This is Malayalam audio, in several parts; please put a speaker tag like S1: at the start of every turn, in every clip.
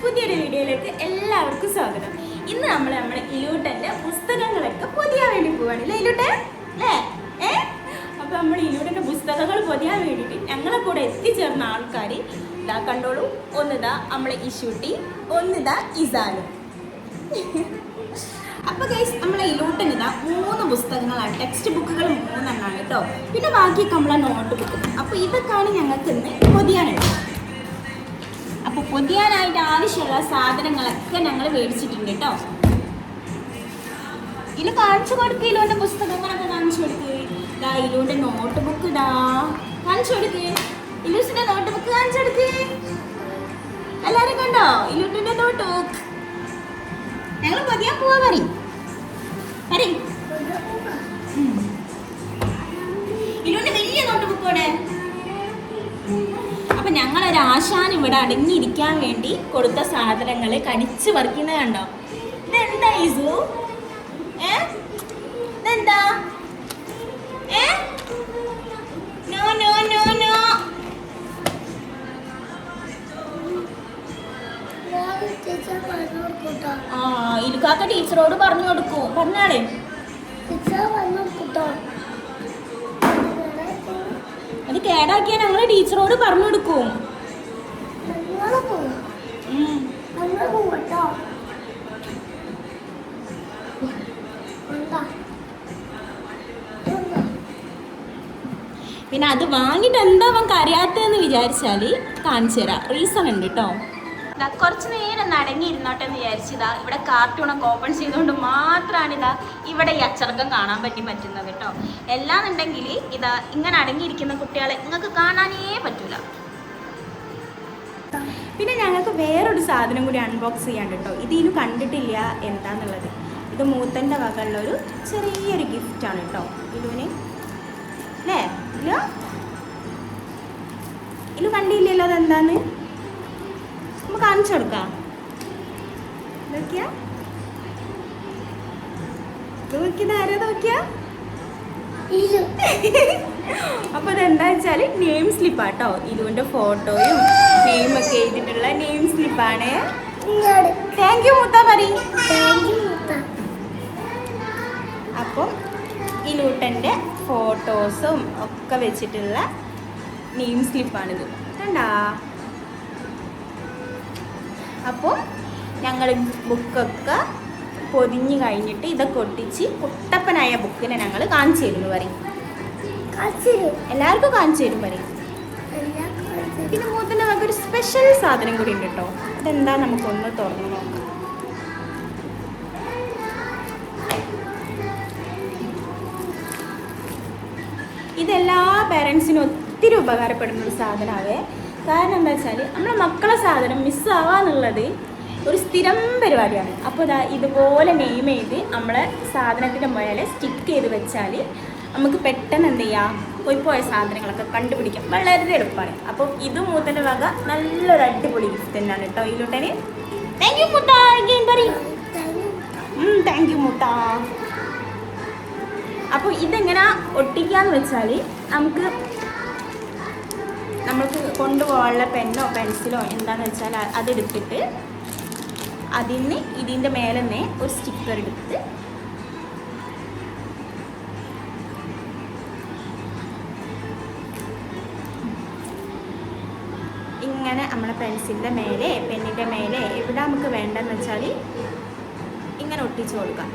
S1: പുതിയൊരു വീഡിയോയിലേക്ക് എല്ലാവർക്കും സ്വാഗതം. ഇന്ന് നമ്മൾ ഇലൂട്ടൻ്റെ പുസ്തകങ്ങളൊക്കെ പൊതിയാൻ വേണ്ടി പോവാണ് അല്ലേ ഇലൂട്ടെ അല്ലേ? അപ്പോൾ നമ്മൾ ഇലൂട്ടൻ്റെ പുസ്തകങ്ങൾ പൊതിയാൻ വേണ്ടിയിട്ട് ഞങ്ങളെ കൂടെ എത്തിച്ചേർന്ന ആൾക്കാർ ഇതാ കണ്ടോളൂ. ഒന്നിതാ നമ്മളെ ഇഷൂട്ടി, ഒന്നിതാ ഇസാനും. അപ്പോൾ ഗൈസ് നമ്മളെ ഇലൂട്ടൻ ഇതാ 3 പുസ്തകങ്ങളാണ്, ടെക്സ്റ്റ് ബുക്കുകൾ 3 എണ്ണമാണ് കേട്ടോ. പിന്നെ ബാക്കിയൊക്കെ നമ്മളെ നോട്ട് ബുക്ക്. അപ്പോൾ ഇതൊക്കെയാണ് ഞങ്ങൾക്ക് ഇന്ന് പൊതിയാനുള്ളത്. അപ്പോൾ പൊതിയാനായിട്ട് ആവശ്യമുള്ള സാധനങ്ങളൊക്കെ ഞങ്ങൾ മേടിച്ചിട്ടുണ്ട് കേട്ടോ. ഇതിൽ കാണിച്ചു കൊടുക്കുക, ഇലുവിൻ്റെ പുസ്തകങ്ങളൊക്കെ കാണിച്ചു കൊടുക്കുക. ഇതാ ഇലുവിൻ്റെ നോട്ട് ബുക്ക് ഇതാ കാണിച്ചു കൊടുക്കുക. ഇലൂസിൻ്റെ നോട്ട് ബുക്ക് കാണിച്ചു കൊടുക്കുക. എല്ലാവരും കണ്ടോ ഇലൂട്ടിൻ്റെ നോട്ട് ബുക്ക്? ഞങ്ങൾ പൊതിയാൻ പോവാ പറയും ഇലുവിൻ്റെ വലിയ നോട്ട് ബുക്കോടെ. അപ്പം ഞങ്ങളൊരാശാൻ ഇവിടെ അടങ്ങിയിരിക്കാൻ വേണ്ടി കൊടുത്ത സാധനങ്ങൾ കടിച്ച് പറിക്കുന്നത് കണ്ടോ? ഇതെന്താ ഇസു? ഇതെന്താ? No no no no. ആ ഇലുക്കാക്ക ടീച്ചറോട് പറഞ്ഞു കൊടുക്കൂ. പറഞ്ഞാളേ അത് കേടാക്കിയാൽ ഞങ്ങൾ ടീച്ചറോട് പറഞ്ഞു കൊടുക്കും. പിന്നെ അത് വാങ്ങിയിട്ട് എന്താ അവൻ കരയാത്തതെന്ന് വിചാരിച്ചാൽ കാണിച്ചു തരാം. റീസൺ ഉണ്ട് കേട്ടോ. കുറച്ച് നേരം അടങ്ങിയിരുന്നോട്ടെ എന്ന് വിചാരിച്ചതാ. ഇവിടെ കാർട്ടൂണൊക്കെ ഓപ്പൺ ചെയ്തുകൊണ്ട് മാത്രമാണ് ഇവിടെ ഈ അച്ചടക്കം കാണാൻ പറ്റുന്നത് കേട്ടോ. എല്ലാന്നുണ്ടെങ്കിൽ ഇതാ ഇങ്ങനെ അടങ്ങിയിരിക്കുന്ന കുട്ടികളെ നിങ്ങൾക്ക് കാണാനേ പറ്റൂല. പിന്നെ ഞങ്ങൾക്ക് വേറൊരു സാധനം കൂടി അൺബോക്സ് ചെയ്യാണ്ട് കേട്ടോ. ഇതിന് കണ്ടിട്ടില്ല എന്താന്നുള്ളത്. ഇത് മൂത്തൻ്റെ വകയുള്ളൊരു ചെറിയൊരു ഗിഫ്റ്റാണ് കേട്ടോ ഇലുവിന് അല്ലേ? ഇലു കണ്ടില്ലല്ലോ അതെന്താന്ന്. നമുക്ക് കാണിച്ചു കൊടുക്കാം. അപ്പൊ ഇതെന്താ വെച്ചാല് നെയിം സ്ലിപ്പാട്ടോ. ഇതുകൊണ്ട് ഫോട്ടോയും നെയിമൊക്കെ എഴുതിയിട്ടുള്ള നെയിം സ്ലിപ്പാണ്. താങ്ക് യു മുത്ത പറയും. അപ്പം ഇലൂട്ടൻ്റെ ഫോട്ടോസും ഒക്കെ വെച്ചിട്ടുള്ള നെയിം സ്ലിപ്പാണിത് കണ്ടാ. അപ്പോൾ ഞങ്ങൾ ബുക്കൊക്കെ പൊതിഞ്ഞ് കഴിഞ്ഞിട്ട് ഇതൊക്കെ ഒട്ടിച്ച് കുട്ടപ്പനായ ബുക്കിനെ ഞങ്ങൾ കാണിച്ചു തരുന്നു പറയും. എല്ലാവർക്കും കാണിച്ചു തരും പറയും. പിന്നെ മൂത്തന്നെ നമുക്കൊരു സ്പെഷ്യൽ സാധനം കൂടി ഉണ്ട് കേട്ടോ. അതെന്താ നമുക്കൊന്ന് തുറന്ന് നോക്കാം. ഇതെല്ലാ പേരൻസിനും ഒത്തിരി ഉപകാരപ്പെടുന്നൊരു സാധനമാവേ. കാരണം എന്താ വെച്ചാൽ നമ്മളെ മക്കളെ സാധനം മിസ്സാവാന്നുള്ളത് ഒരു സ്ഥിരം പരിപാടിയാണ്. അപ്പോൾ ഇതുപോലെ നെയിം ചെയ്ത് നമ്മളെ സാധനത്തിൻ്റെ മുകളിൽ സ്റ്റിക്ക് ചെയ്ത് വെച്ചാൽ നമുക്ക് പെട്ടെന്ന് എന്ത് ചെയ്യാം, പോയ സാധനങ്ങളൊക്കെ കണ്ടുപിടിക്കാം. വളരെ എളുപ്പമാണ്. അപ്പം ഇത് മൂത്തൻ്റെ വക നല്ലൊരു അടിപൊളി ഗിഫ്റ്റ് തന്നെയാണ് കേട്ടോ ഇലൂട്ടന്. താങ്ക് യു മുത്ത. താങ്ക് യു മുത്ത. അപ്പോൾ ഇതെങ്ങനെ ഒട്ടിക്കാന്ന് വെച്ചാൽ നമ്മൾക്ക് കൊണ്ടുപോകാനുള്ള പെന്നോ പെൻസിലോ എന്താണെന്ന് വെച്ചാൽ അതെടുത്തിട്ട് ഇതിൻ്റെ മേലെ തന്നെ ഒരു സ്റ്റിക്കർ എടുത്ത് ഇങ്ങനെ നമ്മളെ പെൻസിലിൻ്റെ മേലെ പെന്നിൻ്റെ മേലെ എവിടെ നമുക്ക് വേണ്ടതെന്ന് വെച്ചാൽ ഇങ്ങനെ ഒട്ടിച്ചു കൊടുക്കാം.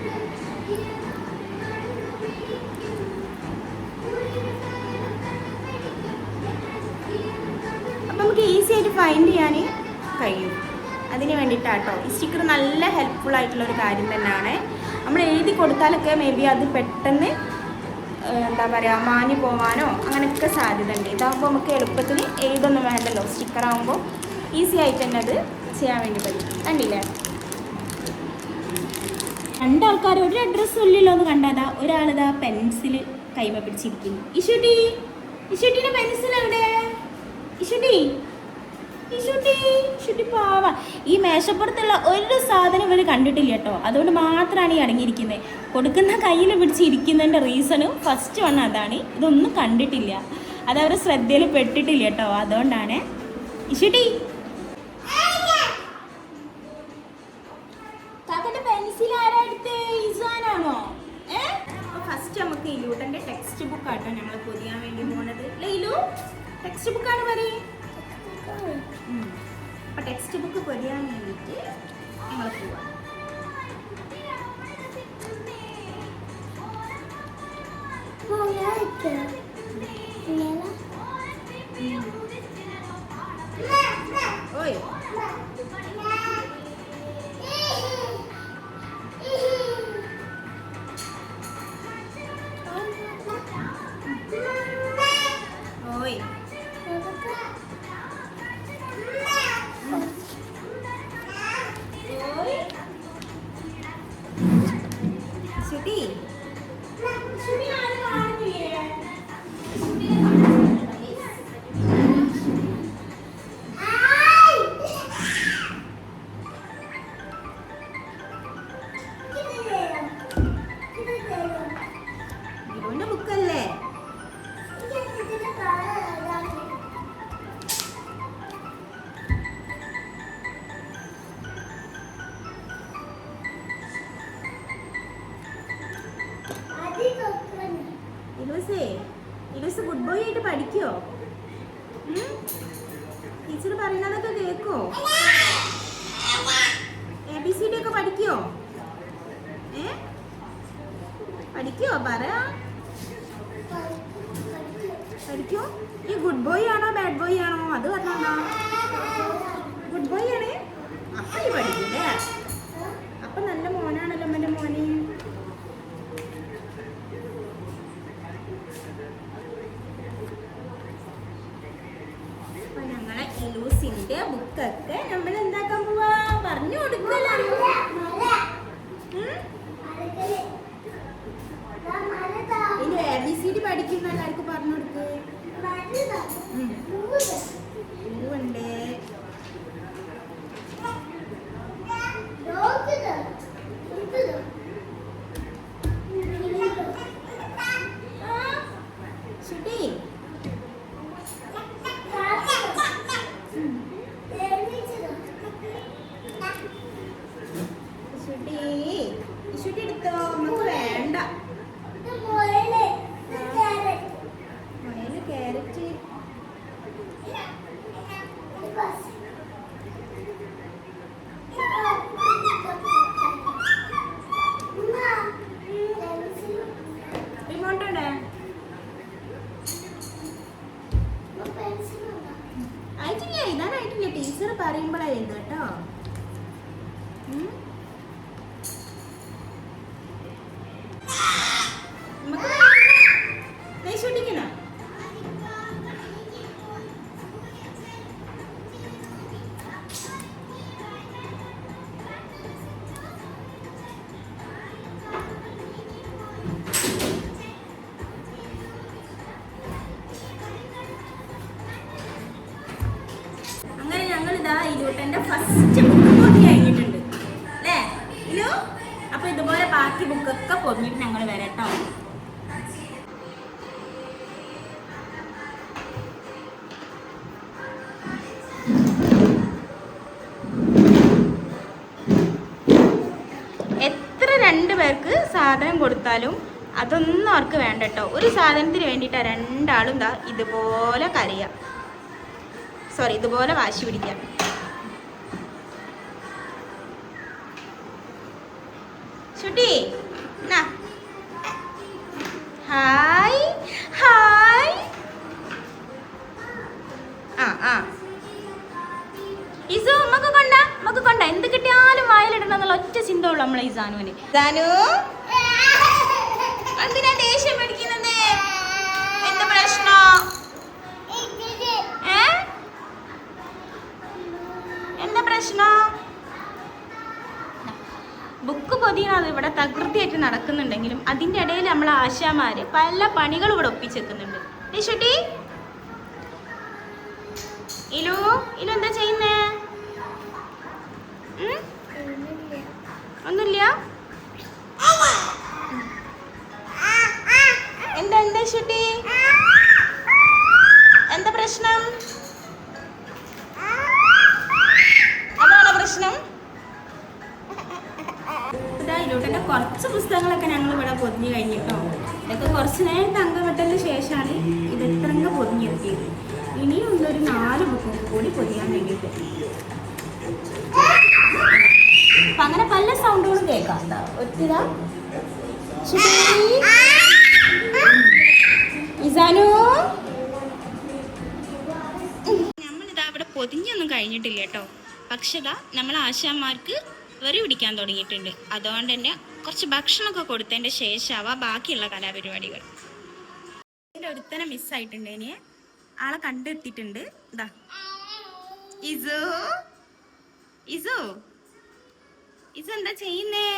S1: നമുക്ക് ഈസി ആയിട്ട് ഫൈൻഡ് ചെയ്യാൻ കഴിയും. അതിന് വേണ്ടിയിട്ടാട്ടോ ഈ സ്റ്റിക്കർ നല്ല ഹെൽപ്ഫുൾ ആയിട്ടുള്ളൊരു കാര്യം തന്നെയാണ്. നമ്മൾ എഴുതി കൊടുത്താലൊക്കെ മേ ബി അത് പെട്ടെന്ന് എന്താ പറയുക മാഞ്ഞു പോകാനോ അങ്ങനെയൊക്കെ സാധ്യത ഉണ്ട്. ഇതാകുമ്പോൾ നമുക്ക് എളുപ്പത്തിൽ എഴുതൊന്നും വേണ്ടല്ലോ. സ്റ്റിക്കർ ആകുമ്പോൾ ഈസി ആയിട്ട് തന്നെ അത് ചെയ്യാൻ വേണ്ടി പറ്റും. കണ്ടില്ലേ? 2 ആൾക്കാർ ഒരു അഡ്രസ്സും ഇല്ലല്ലോ എന്ന് കണ്ടാതാ. ഒരാളിതാ പെൻസിൽ കൈമ പിടിച്ചിരിക്കുന്നു. ഇഷുട്ടീൻ്റെ പെൻസിൽ എവിടെ? ഇഷുട്ടി പാവ. ഈ മേശപ്പുറത്തുള്ള ഒരു സാധനം ഇവർ കണ്ടിട്ടില്ല കേട്ടോ. അതുകൊണ്ട് മാത്രമാണ് ഈ അടങ്ങിയിരിക്കുന്നത്. കൊടുക്കുന്ന കയ്യിൽ പിടിച്ചിരിക്കുന്നതിൻ്റെ റീസണും ഫസ്റ്റ് വൺ അതാണ്. ഇതൊന്നും കണ്ടിട്ടില്ല, അതവർ ശ്രദ്ധയിൽ പെട്ടിട്ടില്ല കേട്ടോ. അതുകൊണ്ടാണ് ഇഷുട്ടി ബുക്കാട്ടോ ഞങ്ങൾ പൊതിയാൻ വേണ്ടി പോകുന്നത്. ലൈലു ടെക്സ്റ്റ് ബുക്കാണ് പറയും. അപ്പോൾ ടെക്സ്റ്റ് ബുക്ക് പൊതിയാൻ വേണ്ടിയിട്ട് ഞങ്ങൾ പോവാം. ഓയ് ഓയ് ശുട്ടി ശുട്ടി ആരും കാണുന്നില്ലേ? ഇവന്റെ ബുക്കല്ലേ? ഇലൂസ് ഗുഡ് ബോയ് ആയിട്ട് പഠിക്കോ? ടീച്ചർ പറയുന്നതൊക്കെ കേൾക്കോ? ABCD ഒക്കെ പഠിക്കോ? പഠിക്കോ? പറയാ പഠിക്കോ? ഈ ഗുഡ് ബോയ് ആണോ ബാഡ് ബോയ് ആണോ അത് പറഞ്ഞോ? ഗുഡ് ബോയ് ആണ്. അപ്പൊ ഈ പഠിക്കില്ലേ? അപ്പൊ നല്ല മോനാണല്ലോ എൻ്റെ മോനെ. ഇലൂസിന്റെ ബുക്കൊക്കെ നമ്മൾ എന്താക്കാൻ പോവാ? പറഞ്ഞു കൊടുക്കല്ലോ. ഇനി ABCD പഠിക്കുന്ന എല്ലാവർക്കും പറഞ്ഞു കൊടുക്ക്. പൂവുണ്ട്, ശുട്ടി എടുത്തോ, നമുക്ക് വേണ്ട. ക്യാരറ്റ് റിമോട്ടോടെ ആയിട്ടില്ല, ഇതാനായിട്ടില്ല. ടീച്ചർ പറയുമ്പോഴായിരുന്നു കേട്ടോ. അങ്ങനെ ഞങ്ങൾ ഇതാ ഇരുപട്ടെൻ്റെ ഫസ്റ്റ് ബുക്ക് പൊതി കഴിഞ്ഞിട്ടുണ്ട് അല്ലേ ഇലു? അപ്പൊ ഇതുപോലെ ബാക്കി ബുക്കൊക്കെ പൊതിഞ്ഞിട്ട് ഞങ്ങൾ വരട്ടോ. എത്ര 2 പേർക്ക് സാധനം കൊടുത്താലും അതൊന്നും അവർക്ക് വേണ്ട കേട്ടോ. ഒരു സാധനത്തിന് വേണ്ടിയിട്ടാണ് രണ്ടാളും ഇതാ ഇതുപോലെ കരയുക, സോറി ഇതുപോലെ വാശി പിടിക്കുക. ശുട്ടി ഹായ് ഹായ്. ഇസു മക്ക് കൊണ്ട എന്ത് കിട്ടിയാലും വായിലിടണം എന്നുള്ള ഒറ്റ ചിന്ത ഉള്ളു നമ്മളെ ഇസാനുവിന്. ഇസാനു എന്തിനാ ദേഷ്യം പിടിക്കുന്നത്? എന്താ പ്രശ്നം? എന്താ പ്രശ്നം? ബുക്ക് പൊതിയണത് ഇവിടെ തകൃതിയായിട്ട് നടക്കുന്നുണ്ടെങ്കിലും അതിൻ്റെ ഇടയിൽ നമ്മൾ ആശാമാര് പല പണികളും ഇവിടെ ഒപ്പിച്ചെക്കുന്നുണ്ട്. ഷുട്ടി ഇലു എന്താ ചെയ്യുന്നേ? ഒന്നുമില്ല. എന്താ ഷുട്ടി? എന്താ പ്രശ്നം? അതാണോ പ്രശ്നം? ഇതായിലോട്ടെ കുറച്ച് പുസ്തകങ്ങളൊക്കെ ഞങ്ങൾ ഇവിടെ പൊതിഞ്ഞ് കഴിഞ്ഞിട്ടോ. ഇതൊക്കെ കുറച്ച് നേരം തങ്കപ്പെട്ടതിന് ശേഷമാണ് ഇത് ഇത്രങ്ങ് പൊതിഞ്ഞെത്തിയത്. ഇനിയും ഉള്ളൊരു 4 ബുക്കും കൂടി പൊതിയാൻ വേണ്ടിയിട്ട്. അപ്പം അങ്ങനെ പല സൗണ്ടുകളും കേൾക്കാം. എന്താ ഒത്തിരി ഇസാനു നമ്മളിതാ ഇവിടെ പൊതിഞ്ഞൊന്നും കഴിഞ്ഞിട്ടില്ല കേട്ടോ. പക്ഷെ ഇതാ നമ്മൾ ആശാന്മാർക്ക് വെറി പിടിക്കാൻ തുടങ്ങിയിട്ടുണ്ട്. അതുകൊണ്ട് തന്നെ കുറച്ച് ഭക്ഷണമൊക്കെ കൊടുത്തതിൻ്റെ ശേഷമാവാ ബാക്കിയുള്ള കലാപരിപാടികൾ. എൻ്റെ ഒരുത്തനെ മിസ്സായിട്ടുണ്ട്. ഇനി ആളെ കണ്ടെത്തിയിട്ടുണ്ട്. ഇതാ ഇസു ഇസു ഇസു എന്താ ചെയ്യുന്നേ?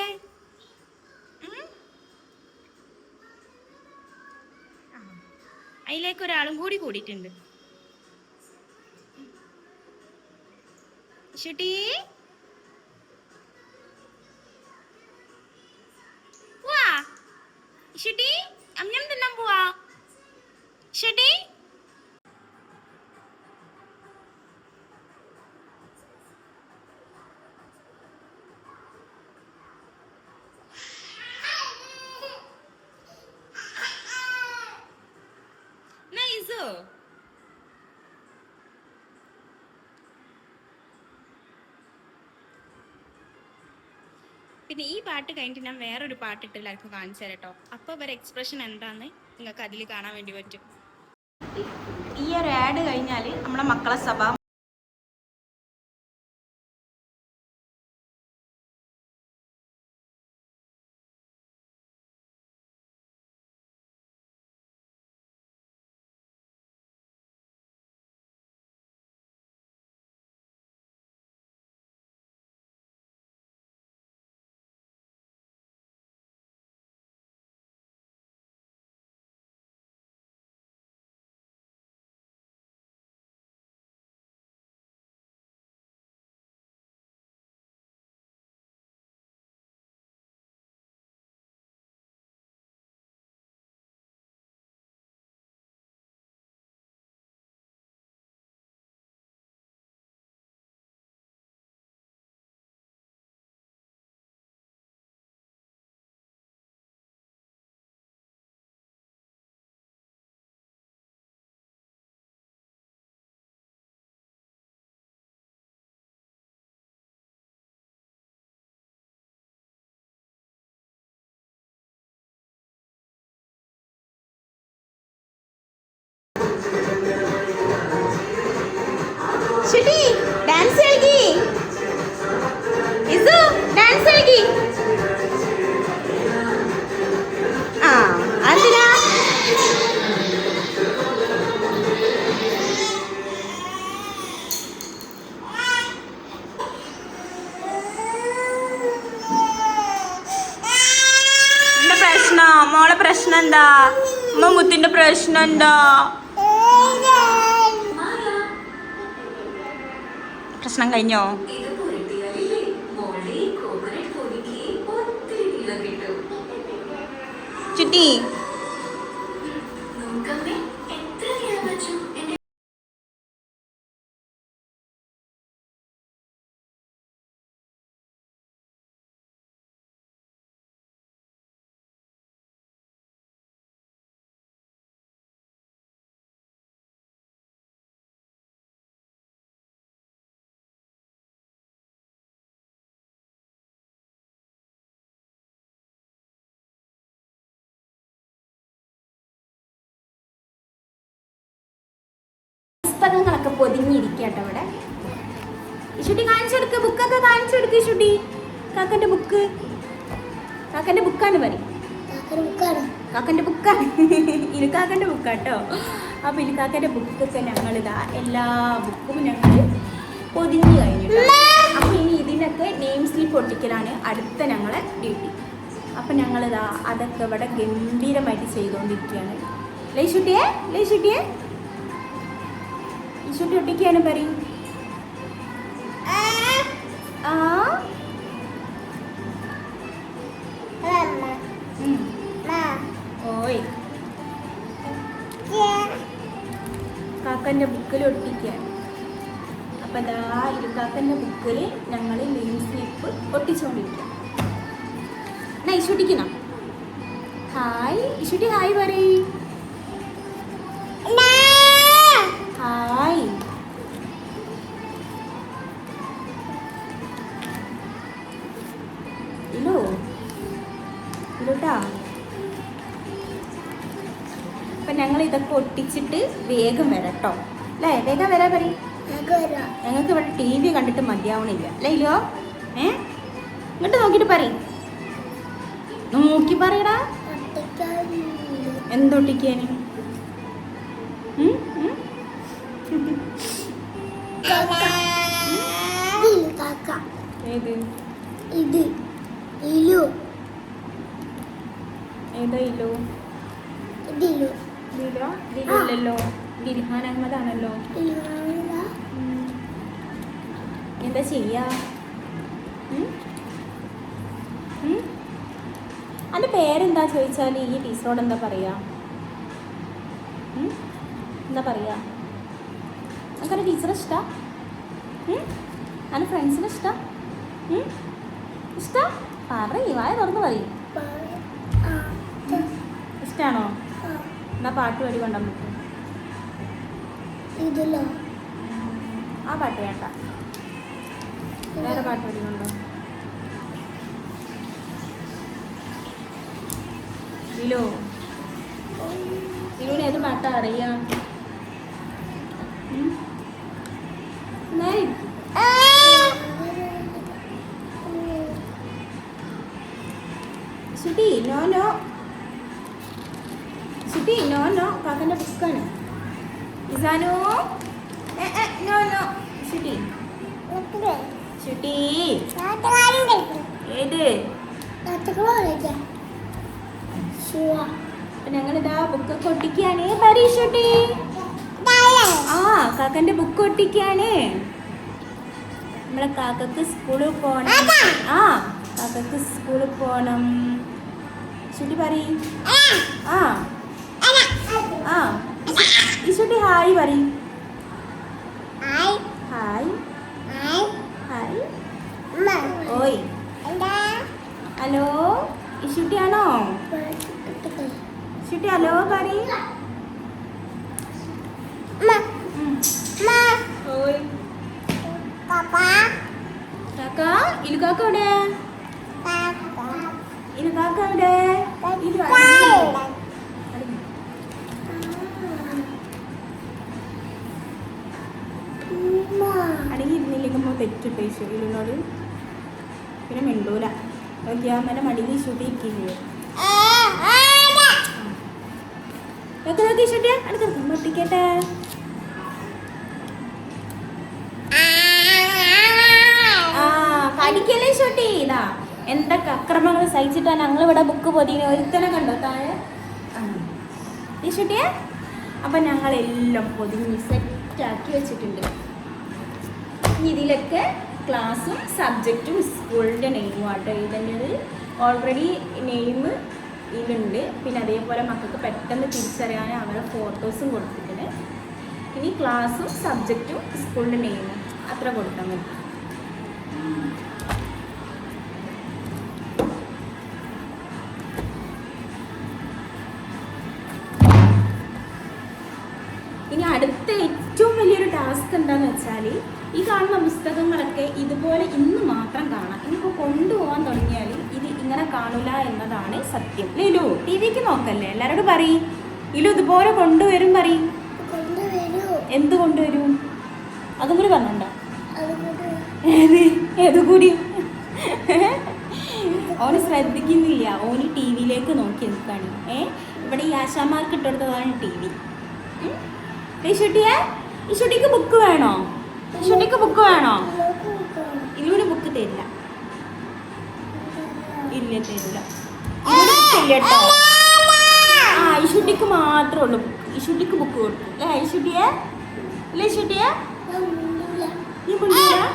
S1: അതിലേക്ക് ഒരാളും കൂടി കൂടിയിട്ടുണ്ട്. ഷുട്ടി പോവാ. ഷുട്ടി അമ്മ തിന്നാൻ പോവാ. ഷുട്ടി പിന്നെ ഈ പാട്ട് കഴിഞ്ഞിട്ട് ഞാൻ വേറൊരു പാട്ടിട്ട് എല്ലാവർക്കും കാണിച്ചു തരാം കേട്ടോ. അപ്പോൾ ഇവരെ എക്സ്പ്രഷൻ എന്താന്ന് നിങ്ങൾക്ക് അതിൽ കാണാൻ വേണ്ടി പറ്റും. ഈ ഒരു ആഡ് കഴിഞ്ഞാൽ നമ്മളെ മക്കളെ സഭ ഷുട്ടി ഡാൻസ് കളിക്കി. ഇസു ഡാൻസ് കളിക്കി. ആ അതിനാ എന്റെ പ്രശ്നം മോളെ പ്രശ്നം എന്താ? അമ്മ മുത്തിന്റെ പ്രശ്നം എന്താ? പ്രശ്നം കഴിഞ്ഞോ? ചുറ്റി പുസ്തകങ്ങളൊക്കെ പൊതിഞ്ഞിരിക്കട്ടോ ഇവിടെ. ഇഷുട്ടി കാണിച്ചെടുക്ക്, ബുക്കൊക്കെ കാണിച്ചെടുക്ക്. ഇഷുട്ടി കാക്കൻ്റെ ബുക്ക്, കാക്കൻ്റെ ബുക്കാണ് പറയും. കാക്കൻ്റെ ബുക്കാണ് ഇനുക്കാക്കൻ്റെ ബുക്കാട്ടോ. അപ്പോൾ ഇനുക്കാക്കൻ്റെ ബുക്കൊക്കെ ഞങ്ങളിതാ എല്ലാ ബുക്കും ഞങ്ങൾ പൊതിഞ്ഞ് കഴിഞ്ഞിട്ട്. അപ്പോൾ ഇനി ഇതിനൊക്കെ നെയിം സ്ലിപ്പ് ഒട്ടിക്കലാണ് അടുത്ത ഞങ്ങളെ ഡ്യൂട്ടി. അപ്പം ഞങ്ങളിതാ അതൊക്കെ ഇവിടെ ഗംഭീരമായിട്ട് ചെയ്തുകൊണ്ടിരിക്കുകയാണ്. ലൈഷുട്ടിയെ ലൈഷുട്ടിയെ ഇഷുട്ടി ഒട്ടിക്കാനും പറയും. ഓയ് കാക്കൻ്റെ ബുക്കിൽ ഒട്ടിക്കാൻ. അപ്പം ദാ ഇരുക്കാക്കൻ്റെ ബുക്കിൽ ഞങ്ങൾ നെയിം സ്ലിപ്പ് ഒട്ടിച്ചുകൊണ്ടിരിക്കുക. എന്നാ ഇഷുട്ടിക്കണം ഹായ് ഇഷുട്ടി ഹായ് പറയ്. ഹായ്. ഇലോ ഇലോട്ടാ. അപ്പം ഞങ്ങൾ ഇതൊക്കെ ഒട്ടിച്ചിട്ട് വേഗം വരാം കേട്ടോ. അല്ലേ വേഗം വരാൻ പറയും. ഞങ്ങൾക്ക് ഇവിടെ ടി വി കണ്ടിട്ട് മതിയാവണില്ല അല്ലേ ഇല്ലോ. ഇങ്ങോട്ട് നോക്കിയിട്ട് പറയും. നോക്കി പറയടാ. എന്തൊട്ടിക്കാന്? ഏത്
S2: ഇത് ഇലു.
S1: ഏതാ ഇല്ലോ?
S2: ഇതിലു
S1: ദിലല്ലോ. ദിൽഹാൻ അഹമ്മദ് ആണല്ലോ. എന്താ ചെയ്യാ? അതിൻ്റെ പേരെന്താ ചോദിച്ചാൽ ഈ ടീച്ചറോട് എന്താ പറയാ? എന്താ പറയാ? അങ്ങനെ ടീച്ചറെ ഇഷ്ടാ? അതിൻ്റെ ഫ്രണ്ട്സിനെ ഇഷ്ടാ? ഇഷ്ടാ? പറയും, വായ തുറന്ന് പറയും. ഇഷ്ടാണോ? എന്നാ പാട്ട് പാടി കൊണ്ടാൻ പറ്റും. ആ പാട്ട് വേണ്ട, വേറെ പാട്ട് പാടി കൊണ്ടോ. ഇലൂന് ഏത് പാട്ടാ അറിയാം? സുട്ടി നോ നോ. സുട്ടി നോ നോ. കാക്കൻ്റെ ബുക്കാണ്. ഇസാനോ നോ നോ. സുട്ടി സുട്ടി ഏത്? ഞങ്ങളിതാ ബുക്കൊക്കെ ഒട്ടിക്കാണ്. പരീക്ഷട്ടി ആ കാക്കൻ്റെ ബുക്ക് ഒട്ടിക്കാണ്. നമ്മളെ കാക്കക്ക് സ്കൂളിൽ പോകണം. ആ കാക്കക്ക് സ്കൂളിൽ പോകണം. ചുട്ടി പറയും. ആ ആ ഇഷുട്ടി ഹായ് പറയും. Hi hi. ഓയ് ഹലോ ഇഷുട്ടിയാണോ? ഇഷുട്ടി ഹലോ പറയും. ഓയ് കാക്ക ഇലുകാക്ക എവിടെ? ഇലുകാക്ക എവിടെ? അടങ്ങിയിരുന്നില്ലെങ്കിൽ തെറ്റിട്ട് ഇഷുവിനോട് പിന്നെ മിണ്ടൂല. നോക്കിയാമ്മനെ മടിയിൽ ഇഷൂട്ടി ഇരിക്കില്ലേ? നോക്കി നോക്കി ഇഷൂട്ടിയാ അടുത്ത ഒട്ടിക്കട്ടെ. പഠിക്കല്ലേ ഷൂട്ടി. ഇതാ എന്തൊക്കെ അക്രമങ്ങൾ സഹിച്ചിട്ടാണ് ഞങ്ങളിവിടെ ബുക്ക് പൊതിനെ ഒരുത്തനെ കണ്ടോ താഴെ ഈ ഷൂട്ടിയെ. അപ്പം ഞങ്ങളെല്ലാം പൊതിഞ്ഞ് സെറ്റാക്കി വെച്ചിട്ടുണ്ട്. ഇതിലൊക്കെ ക്ലാസ്സും സബ്ജക്റ്റും സ്കൂളിൻ്റെ നെയിമും ആട്ടോ എഴുതേണ്ടത്. ഓൾറെഡി നെയിം ഇതിലുണ്ട്. പിന്നെ അതേപോലെ മക്കൾക്ക് പെട്ടെന്ന് തിരിച്ചറിയാൻ അവരുടെ ഫോട്ടോസും കൊടുത്തിട്ടുണ്ട്. ഇനി ക്ലാസ്സും സബ്ജക്റ്റും സ്കൂളിൻ്റെ നെയിമും അത്ര കൊടുത്താൽ മതി. ഇനി അടുത്ത ഏറ്റവും വലിയൊരു ടാസ്ക് എന്താണെന്ന് വെച്ചാൽ ഈ കാണുന്ന പുസ്തകങ്ങളൊക്കെ ഇതുപോലെ ഇന്ന് മാത്രം കാണാം. ഇനിയിപ്പോൾ കൊണ്ടുപോകാൻ തുടങ്ങിയാൽ ഇത് ഇങ്ങനെ കാണില്ല എന്നതാണ് സത്യം. ഇല്ലു ടി വിക്ക് നോക്കല്ലേ, എല്ലാവരോടും പറയും. ഇല്ലു ഇതുപോലെ കൊണ്ടുവരും പറയും. എന്ത് കൊണ്ടുവരും? അതും കൂടി പറഞ്ഞുണ്ടോ? ഏത് കൂടി? ഓന് ശ്രദ്ധിക്കുന്നില്ല. ഓന് ടി വിയിലേക്ക് നോക്കി നിൽക്കാണ്. ഇവിടെ ഈ ആശാമാർക്ക് ഇട്ടെടുത്തതാണ് ടി വി. ഈശുട്ടിക്ക് ബുക്ക് വേണോ? ഈശുട്ടിക്ക് ബുക്ക് വേണോ? ഇവന് ബുക്ക് തരില്ല. ഇല്ല തരില്ല. കേട്ടോ. ആ ഈശുട്ടിക്ക് മാത്രമേ ഉള്ളൂ ബുക്ക്. ഈശുട്ടിക്ക് ബുക്ക് കൊടുക്കും അല്ലേ ഈശുട്ടിയെ? അല്ലേ ഈശുട്ടിയെ? നീ കൊണ്ടുവരാ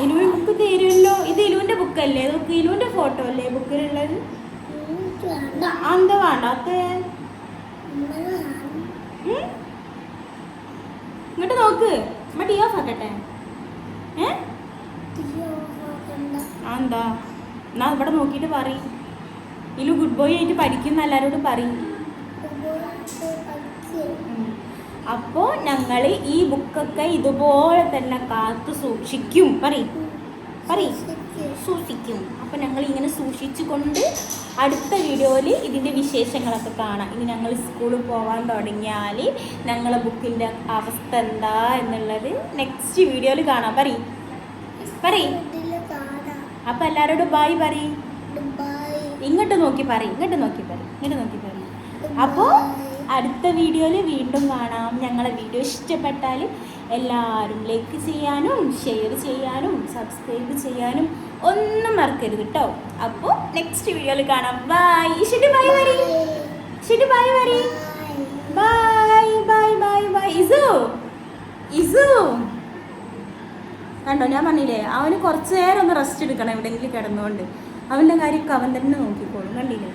S1: ഇലുവിന് ബുക്ക് തരുമല്ലോ. ഇത് ഇലുവിന്റെ ബുക്കല്ലേ? ഇതൊക്കെ ഇലുവിന്റെ ഫോട്ടോ അല്ലേ ബുക്കിലുള്ളത്? എന്താ വേണ്ടാത്ത? ഇങ്ങോട്ട് നോക്ക്. അമ്മ ടീ ഓഫ് ആക്കട്ടെ. എന്താ എന്നാ ഇവിടെ നോക്കിയിട്ട് പറയും. ഇലു ഗുഡ് ബോയ് ആയിട്ട് പഠിക്കുന്ന എല്ലാവരോടും പറയും. അപ്പോൾ ഞങ്ങൾ ഈ ബുക്കൊക്കെ ഇതുപോലെ തന്നെ കാത്തു സൂക്ഷിക്കും. പറയും സൂക്ഷിക്കും. അപ്പോൾ ഞങ്ങൾ ഇങ്ങനെ സൂക്ഷിച്ചു കൊണ്ട് അടുത്ത വീഡിയോയിൽ ഇതിൻ്റെ വിശേഷങ്ങളൊക്കെ കാണാം. ഇനി ഞങ്ങൾ സ്കൂളിൽ പോകാൻ തുടങ്ങിയാൽ ഞങ്ങളെ ബുക്കിൻ്റെ അവസ്ഥ എന്താ എന്നുള്ളത് നെക്സ്റ്റ് വീഡിയോയിൽ കാണാം. പറയും അപ്പോൾ എല്ലാവരോടും ബായ് പറയും. ഇങ്ങോട്ട് നോക്കി പറയും. അപ്പോൾ അടുത്ത വീഡിയോയിൽ വീണ്ടും കാണാം. ഞങ്ങളെ വീഡിയോ ഇഷ്ടപ്പെട്ടാൽ എല്ലാവരും ലൈക്ക് ചെയ്യാനും ഷെയർ ചെയ്യാനും സബ്സ്ക്രൈബ് ചെയ്യാനും ഒന്നും മറക്കരുത് കേട്ടോ. അപ്പോൾ നെക്സ്റ്റ് വീഡിയോയിൽ കാണാം. ബൈ. ഷിഡു ബൈ പറയും. ബൈ. ഇസു കണ്ടോ, ഞാൻ പറഞ്ഞില്ലേ അവന് കുറച്ച് നേരം ഒന്ന് റെസ്റ്റ് എടുക്കണം എവിടെയെങ്കിലും കിടന്നുകൊണ്ട്. അവൻ്റെ കാര്യമൊക്കെ അവൻ തന്നെ നോക്കിക്കോളും. കണ്ടില്ലേ?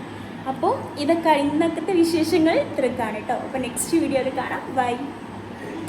S1: അപ്പോൾ ഇതൊക്കെ ഇന്നത്തെ വിശേഷങ്ങൾ ഇത്രക്കാണ് കേട്ടോ. അപ്പോൾ നെക്സ്റ്റ് വീഡിയോയിൽ കാണാം. ബൈ.